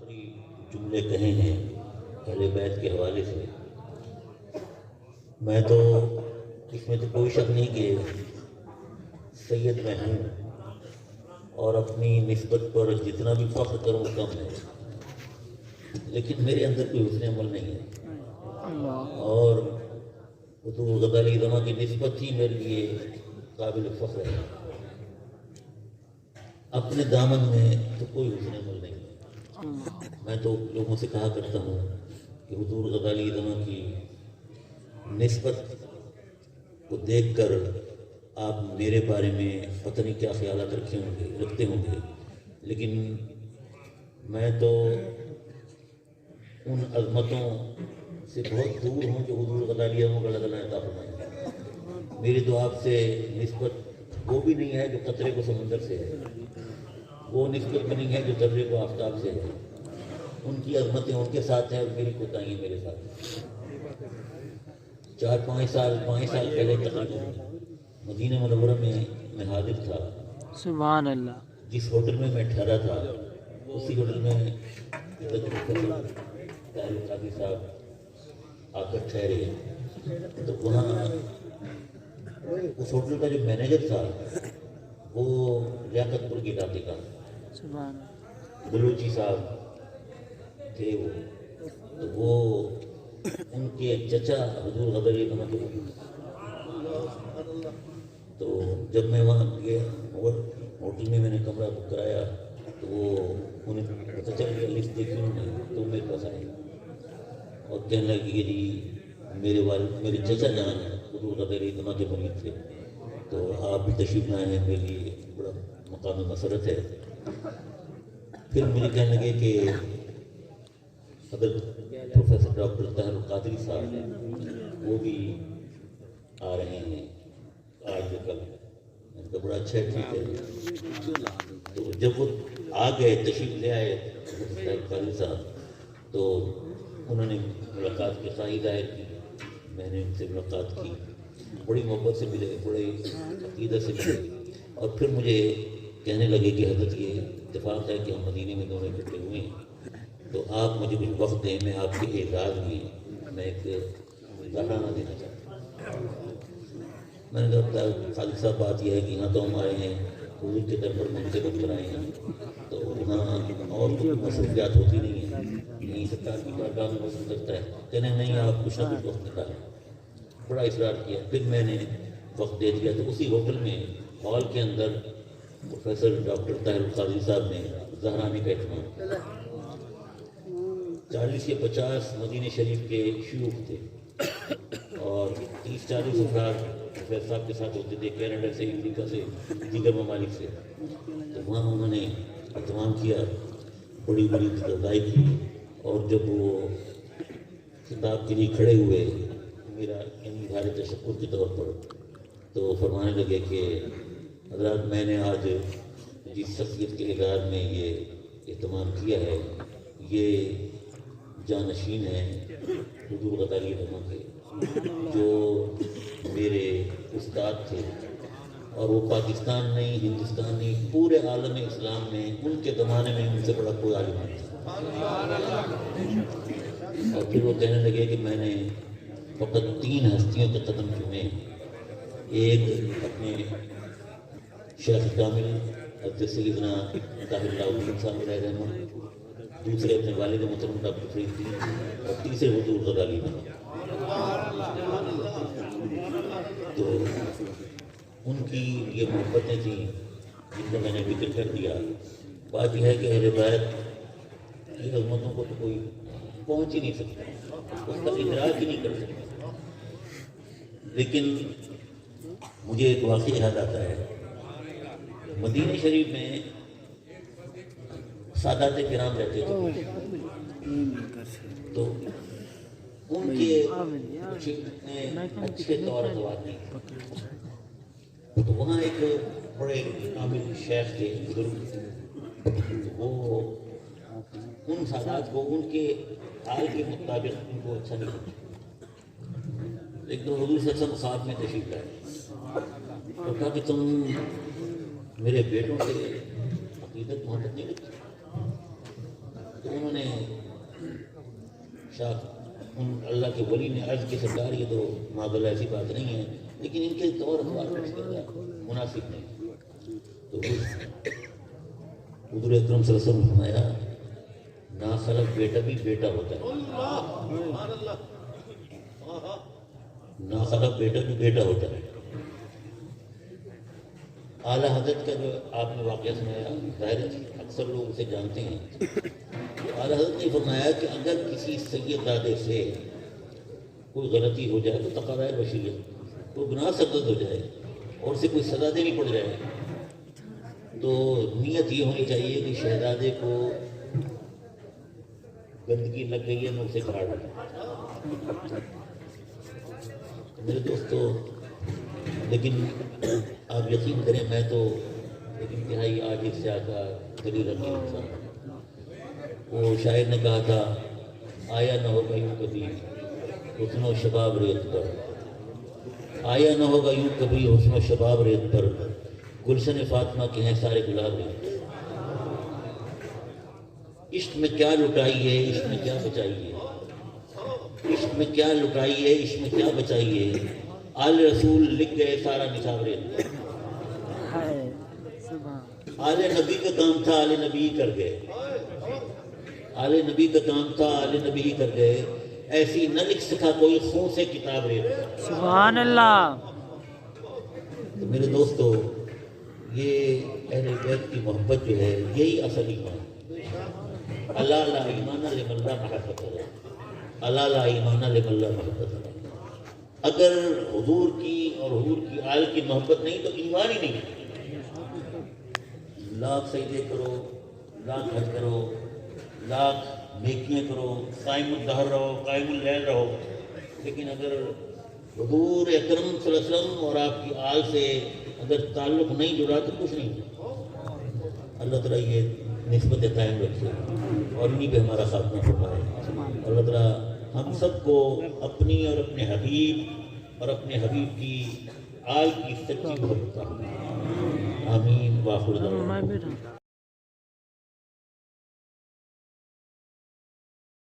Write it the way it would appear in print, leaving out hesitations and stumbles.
آخری جملے کہے ہیں اہل بیت کے حوالے سے، میں تو اس میں تو کوئی شک نہیں کہ سید میں ہوں، اور اپنی نسبت پر جتنا بھی فخر کروں کم ہے، لیکن میرے اندر کوئی حسن عمل نہیں ہے، اور حضور غزالی زماں کی نسبت ہی میرے لیے قابل فخر ہے۔ اپنے دامن میں تو کوئی حسن عمل نہیں ہے۔ میں تو لوگوں سے کہا کرتا ہوں کہ حضور غزالی زماں کی نسبت کو دیکھ کر آپ میرے بارے میں پتہ نہیں کیا خیالات رکھتے ہوں گے، لیکن میں تو ان عظمتوں سے بہت دور ہوں جو حضور غزالی زماں کا اللہ عطا فرمائے۔ میری تو آپ سے نسبت وہ بھی نہیں ہے جو قطرے کو سمندر سے ہے، وہ نسبت بھی نہیں ہے جو ذرے کو آفتاب سے ہے۔ ان کی عظمتیں ان کے ساتھ ہیں اور میری کوتاہیاں میرے ساتھ ہیں۔ 5 سال پہلے تقریباً مدینہ منورہ میں حاضر تھا۔ سبحان اللہ۔ جس ہوٹل میں ٹھہرا تھا اسی ہوٹل میں طاہر القادری صاحب آ کر ٹھہرے، تو وہاں اس ہوٹل کا جو مینیجر تھا وہ لیاقت پور کے علاقے کا سبحان بلوچی صاحب تھے، تو وہ ان کے چچا حضور غزالی زماں کے ولی۔ تو جب میں وہاں گیا ہوٹل میں نے کمرہ بک کرایا، تو وہ انہیں پتہ چل گیا، لسٹ دیکھی انہوں نے، تو میرے پاس آئے اور کہنے لگے کہ جی میرے چچا جان حضور غزالی زماں کے مرید تھے، تو آپ بھی تشریف لائے ہیں، میرے لیے بڑا مقام مسرت ہے۔ پھر مجھے کہنے لگے کہ حضرت پروفیسر ڈاکٹر طاہر القادری صاحب وہ بھی آ رہے ہیں آج یا کل۔ میں نے کہا بڑا اچھا ہے، ٹھیک ہے۔ تو جب وہ آ گئے، تشریف لے آئے طاہر القادری صاحب، تو انہوں نے ملاقات کی خواہی ظاہر کی، میں نے ان سے ملاقات کی، بڑی محبت سے ملے، بڑے عقیدت سے ملے، اور پھر مجھے کہنے لگے کہ حضرت یہ اتفاق ہے کہ ہم مدینے میں دونوں اکٹھے ہوئے ہیں، تو آپ مجھے کچھ وقت دیں، میں آپ کے اعزاز میں ایک گانا دینا چاہتا ہوں۔ میں نے کہا خالد صاحب بات یہ ہے کہ یہاں تو ہم آئے ہیں حضور کے در پر منتخب کرائے ہیں، تو وہاں اور کوئی مصروفیات ہوتی نہیں ہیں، یہیں سرکار کی بارگاہ میں ہو سکتا ہے۔ کہنے نہیں، آپ کچھ نہ کچھ وقت نکالیں۔ بڑا اصرار کیا، پھر میں نے وقت دے دیا، تو اسی ہوٹل میں ہال کے اندر پروفیسر ڈاکٹر طاہر القادری صاحب نے زہرانی کا اہتمام، 40 یا 50 مدینہ شریف کے شیوخ تھے، اور 30-40 افراد پروفیسر صاحب کے ساتھ ہوتے تھے، کینیڈا سے، امریکہ سے، دیگر ممالک سے۔ تو وہاں انہوں نے اہتمام کیا، بڑی بڑی خطائی کی، اور جب وہ خطاب کے لیے کھڑے ہوئے میرا اظہار تشکر کے طور پر، تو فرمانے لگے کہ حضرات میں نے آج جس شخصیت کے اعزاز میں یہ اہتمام کیا ہے، یہ جانشین ہیں حضور غزالی زماں کے، جو میرے استاد تھے، اور وہ پاکستان نہیں، ہندوستان نہیں، پورے عالم اسلام میں ان کے زمانے میں ان سے بڑا کوئی عالم نہیں تھا۔ اور پھر وہ کہنے لگے کہ میں نے فقط 3 ہستیوں کے قدم چومے، ایک اپنے شیخ کامل حضرت سیدنا طاہر الدین صاحب علیہ رحمہ، دوسرے اپنے والد محترم ڈاکٹر فرید الدین، اور تیسرے حضور غزالی زماں۔ تو ان کی یہ محبتیں تھیں جن کو میں نے ذکر کر دیا۔ بات یہ ہے کہ اہل بیت کی عظمتوں کو تو کوئی پہنچ ہی نہیں سکتا، اس کا ادراک ہی نہیں کر سکتا، لیکن مجھے ایک واقعہ یاد آتا ہے۔ مدینہ شریف میں سادات کرام رہتے تھے، تو ان کے کچھ اتنے اچھے طور ادوار نہیں تھے، تو وہاں ایک بڑے عامل شیخ تھے، بزرگ، وہ ان سادات کو ان کے حال کے مطابق ان کو اچھا نہیں لگا، لیکن حضور صلی اللہ علیہ وسلم خواب میں تشریف لائے اور کہا کہ تم میرے بیٹوں سے عقیدت محبت نہیں رکھتے؟ تو انہوں انہوں نے شاہ ان اللہ کے ولی نے عرض کی سرکار یہ تو معذاللہ ایسی بات نہیں ہے، لیکن ان کے طور اخبار پیش کرنا مناسب نہیں۔ تو حضور اکرم صلی اللہ علیہ وسلم نے فرمایا ناخلف بیٹا بھی بیٹا ہوتا ہے، ناخلف بیٹا بھی بیٹا ہوتا ہے۔ اعلیٰ حضرت کا جو آپ نے واقعہ سنایا ظاہر ہے اکثر لوگ اسے جانتے ہیں۔ اعلیٰ حضرت نے فرمایا کہ اگر کسی سید دادے سے کوئی غلطی ہو جائے تو تقاضۂ بشریت، کوئی گناہ سرزد ہو جائے اور اسے کوئی سزا دینی پڑ جائے تو نیت یہ ہونی چاہیے کہ شہزادے کو گندگی لگ گئی ہے میں اسے کاٹ دوں۔ میرے دوستو لیکن آپ یقین کریں میں تو ایک انتہائی عاجز سے آقا غریب رقیب انسان، وہ شاعر نے کہا تھا آیا نہ ہوگا یوں کبھی حسن و شباب ریت پر، آیا نہ ہوگا یوں کبھی حسن و شباب ریت پر، گلشن فاطمہ کے ہیں سارے گلاب ریت۔ عشق میں کیا لٹائی ہے عشق میں کیا بچائی ہے، عشق میں کیا لٹائی ہے عشق میں کیا بچائی ہے، آل رسول لکھ گئے سارا نصاب ریت پر۔ آل نبی کا کام تھا آل نبی ہی کر گئے، آل نبی کا کام تھا آل نبی ہی کر گئے، ایسی نہ لکھ سکا کوئی خون سے کتاب ریت پر۔ سبحان اللہ۔ تو میرے دوستو یہ اہل بیت کی محبت جو ہے یہی اصل ایمان، اللہ لا ایمان لمن لا محبت ہے، اللہ لا ایمان لمن لا محبت ہے۔ اگر حضور کی اور حضور کی آل کی محبت نہیں تو ایمان ہی نہیں۔ لاکھ سجدے کرو، لاکھ حج کرو، لاکھ نیکیاں کرو، قائم الدہر رہو، قائم اللیل رہو، لیکن اگر حضور اکرم صلی اللہ علیہ وسلم اور آپ کی آل سے اگر تعلق نہیں جڑا تو کچھ نہیں۔ اللہ تعالیٰ یہ نسبت قائم رکھے اور انہیں پہ ہمارا خاتمہ فرمائے۔ اللہ تعالیٰ ہم سب کو اپنی اور اپنے حبیب اور اپنے حبیب کی آل کی سچی محبت عطا فرمائے۔ آمین۔ وآخر دعوانا